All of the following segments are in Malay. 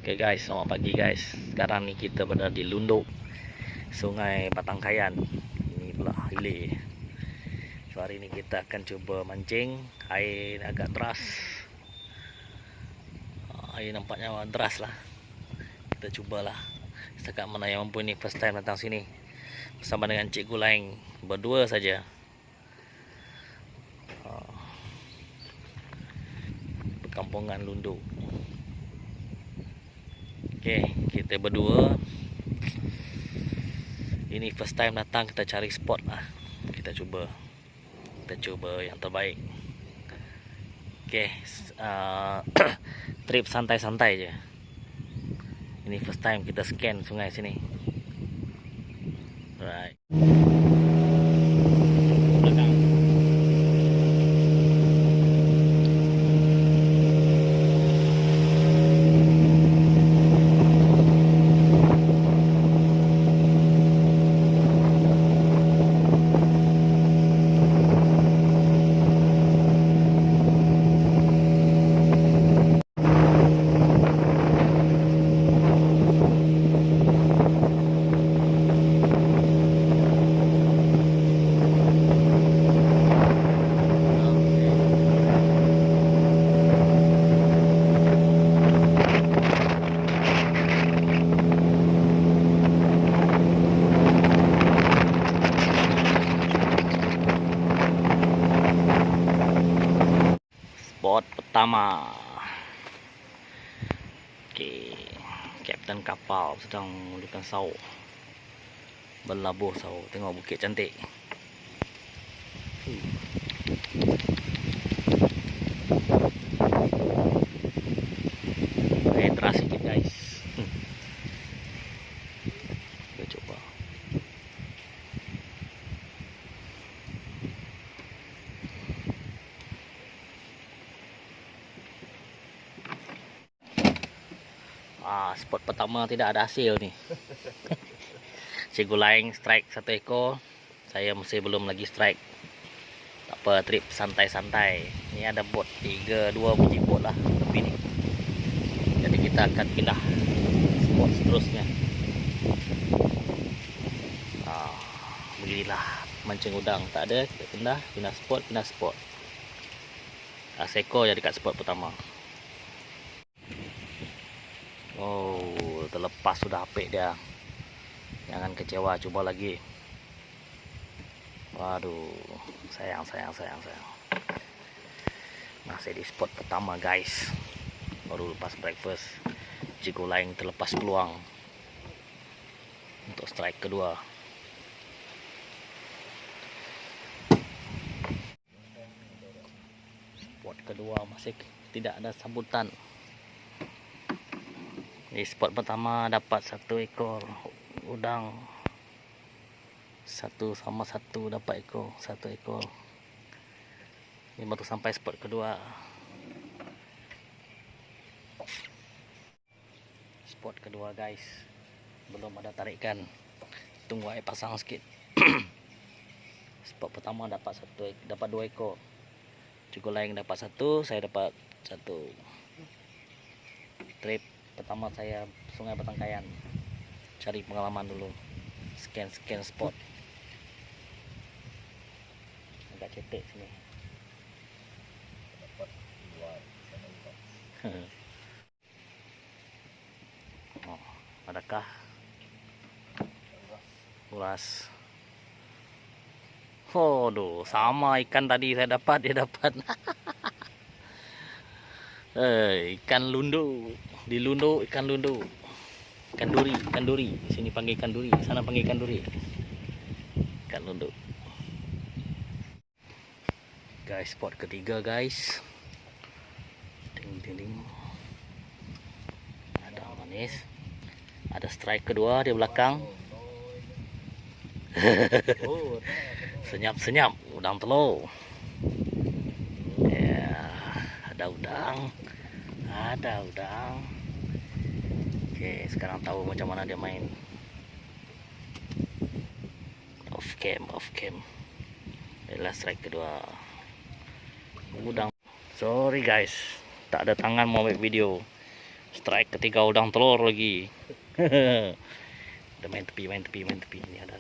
Oke guys, selamat pagi guys. Sekarang ni kita berada di Lunduk, Sungai Batangkayan. Ini pula hilir. So hari ni kita akan cuba mancing. Air agak deras. Air nampaknya deras lah. Kita cubalah. Setakat mana yang mampu ni, first time datang sini bersama dengan Cikgu Laing, berdua saja. Perkampungan Lunduk. Okey, kita berdua. Ini first time datang, kita cari spot lah. Kita cuba yang terbaik. Okey, trip santai-santai je. Ini first time kita scan sungai sini. Right. Spot pertama. Okey, kapten kapal sedang menggunakan sauk, berlabuh sauk. Tengok bukit cantik. Air deras sikit guys. Kita coba. Spot pertama tidak ada hasil ni. Cikgu Laing strike satu ekor, saya masih belum lagi strike. Tak apa, trip santai-santai. Ni ada bot 2 biji bot lah lebih ni. Jadi kita akan pindah spot seterusnya. Beginilah mancing udang, tak ada, kita pindah spot. Seekor je dekat spot pertama. Oh, terlepas sudah apik dia. Jangan kecewa, cuba lagi. Waduh, sayang. Masih di spot pertama guys. Baru lepas breakfast, Cikgu Laing terlepas peluang untuk strike kedua. Spot kedua masih tidak ada sambutan. Di spot pertama dapat satu ekor udang. Satu dapat satu ekor. Ini baru sampai spot kedua. Spot kedua guys, belum ada tarikan. Tunggu air pasang sikit. Spot pertama dapat 2 ekor. Cikgu Laing dapat 1, saya dapat 1. Trip pertama saya Sungai Batangkayan. Cari pengalaman dulu. Scan spot. Agak cetek sini. Oh, adakah ulas? Aduh, sama ikan tadi saya dapat, dia dapat. Ikan lundu. Di Lunduk, ikan lundu. Ikan duri. Sini panggil ikan duri, sana panggil ikan duri. Ikan lundu. Guys, spot ketiga guys. Ding. Ada manis. Ada strike kedua di belakang. Senyap udang telur. Ya, ada udang. Oke, sekarang tahu macam mana dia main. Off cam. Inilah strike kedua. Udang. Sorry guys, tak ada tangan mau ambil video. Strike ketiga udang telur lagi. Udah main tepi. Ini ada.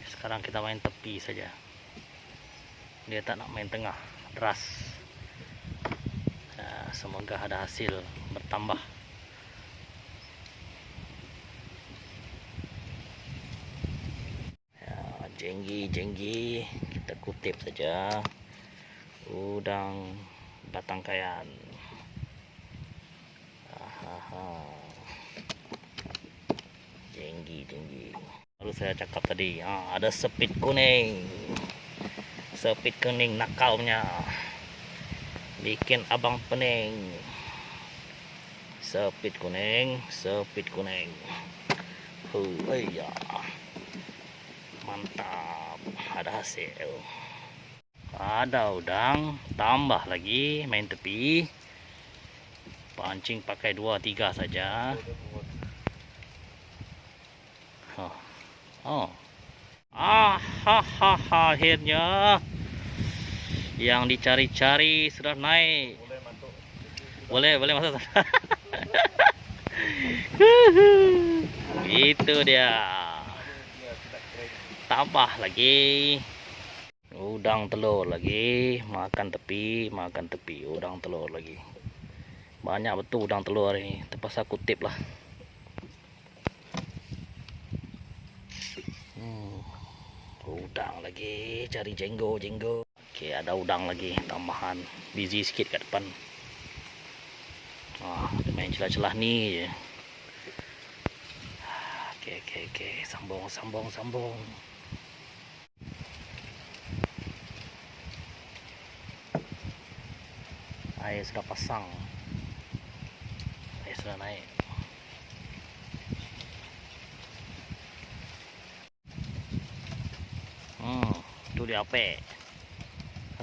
Sekarang kita main tepi saja. Dia tak nak main tengah, deras. Ya, semoga ada hasil bertambah. Ya, jenggi. Kita kutip saja. Udang batang kayan. Jenggi. Lalu saya cakap tadi, ada sepit kuning. Sepit kuning nakalnya. Bikin abang pening. Sepit kuning. Ya. Mantap, ada hasil. Ada udang, tambah lagi main tepi. Pancing pakai 2-3 saja. Akhirnya yang dicari-cari sudah naik. Boleh masuk. Itu dia. Tambah lagi. Udang telur lagi, makan tepi, udang telur lagi. Banyak betul udang telur ini, terpaksa kutip lah. Udang lagi, cari jenggo. Oke, ada udang lagi tambahan. Busy sikit kat depan. Dia main celah-celah ni je. Oke, sambung. Air sudah pasang. Air sudah naik. Itu dia apa?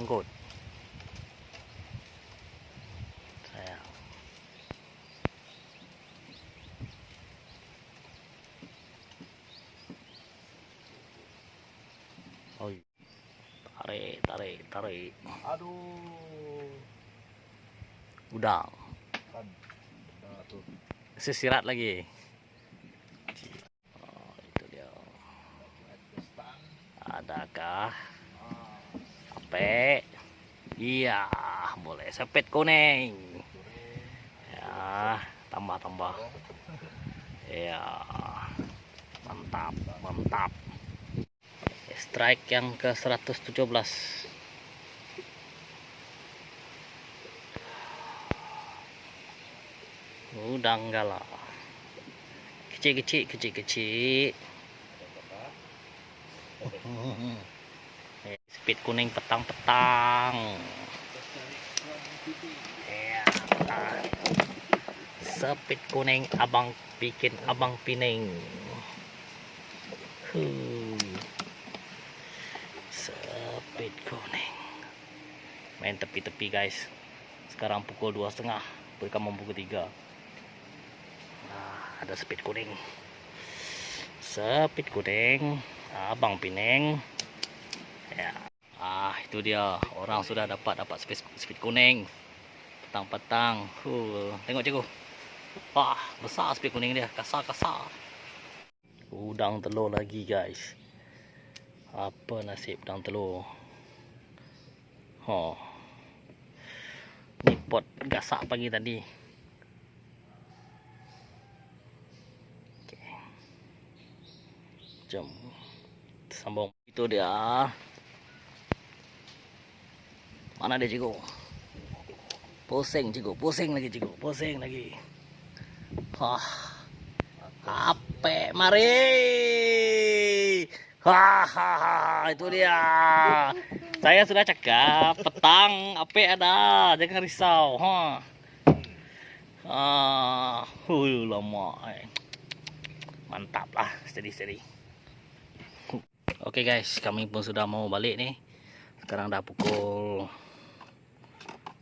Angkut. Sayang. Tarik. Aduh. Udang. Sesirat lagi. Itu dia. Adakah? Ape? Iya, boleh. Sepit kuning. Ya, tambah. Ya, mantap. Strike yang ke 117. Udang galak. Kecil. Speed kuning petang. Ya, speed kuning abang bikin abang pining. Speed kuning. Main tepi-tepi guys. Sekarang pukul 2.30. Berkamu pukul 3. Ada speed kuning, abang pining. Ya, itu dia, orang sudah dapat speed kuning petang. Tengok cikgu. Wah, besar speed kuning dia, kasar. Udang telur lagi guys. Apa nasib udang telur? Ni pot gasak pagi tadi. Jom sambung. Itu dia. Mana dia cikgu? Pusing lagi. Ape mari. Itu dia. Saya sudah cakap petang ape ada, jangan risau. Lama. Mantap lah, steady. Oke guys, kami pun sudah mau balik nih. Sekarang dah pukul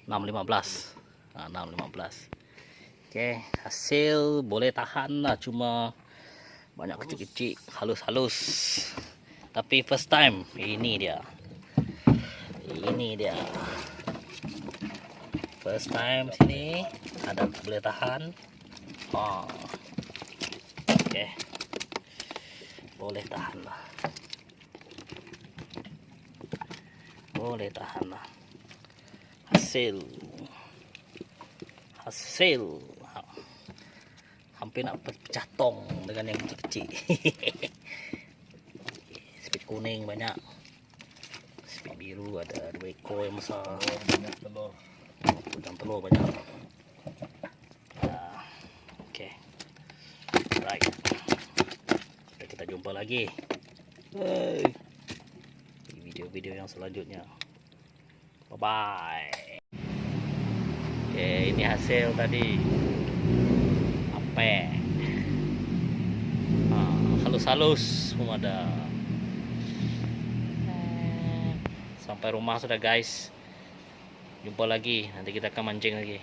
6.15. 6.15. Oke, hasil boleh tahan lah, cuma banyak kecil-kecil, halus. Tapi first time, ini dia. First time sini, ada tak boleh tahan. Oh. Oke. Boleh tahan lah. Boleh tahan lah. Hasil. Hampir nak pecah tong dengan yang kecil-kecil. Spit kuning banyak. Spit biru ada 2 ekor yang besar. Banyak telur. Udang telur banyak. Oke. Right. Kita jumpa lagi. Di video-video yang selanjutnya. Bye bye. Oke, ini hasil tadi. Apa? Halus-halus semua ada. Sampai rumah sudah guys. Jumpa lagi. Nanti kita akan mancing lagi.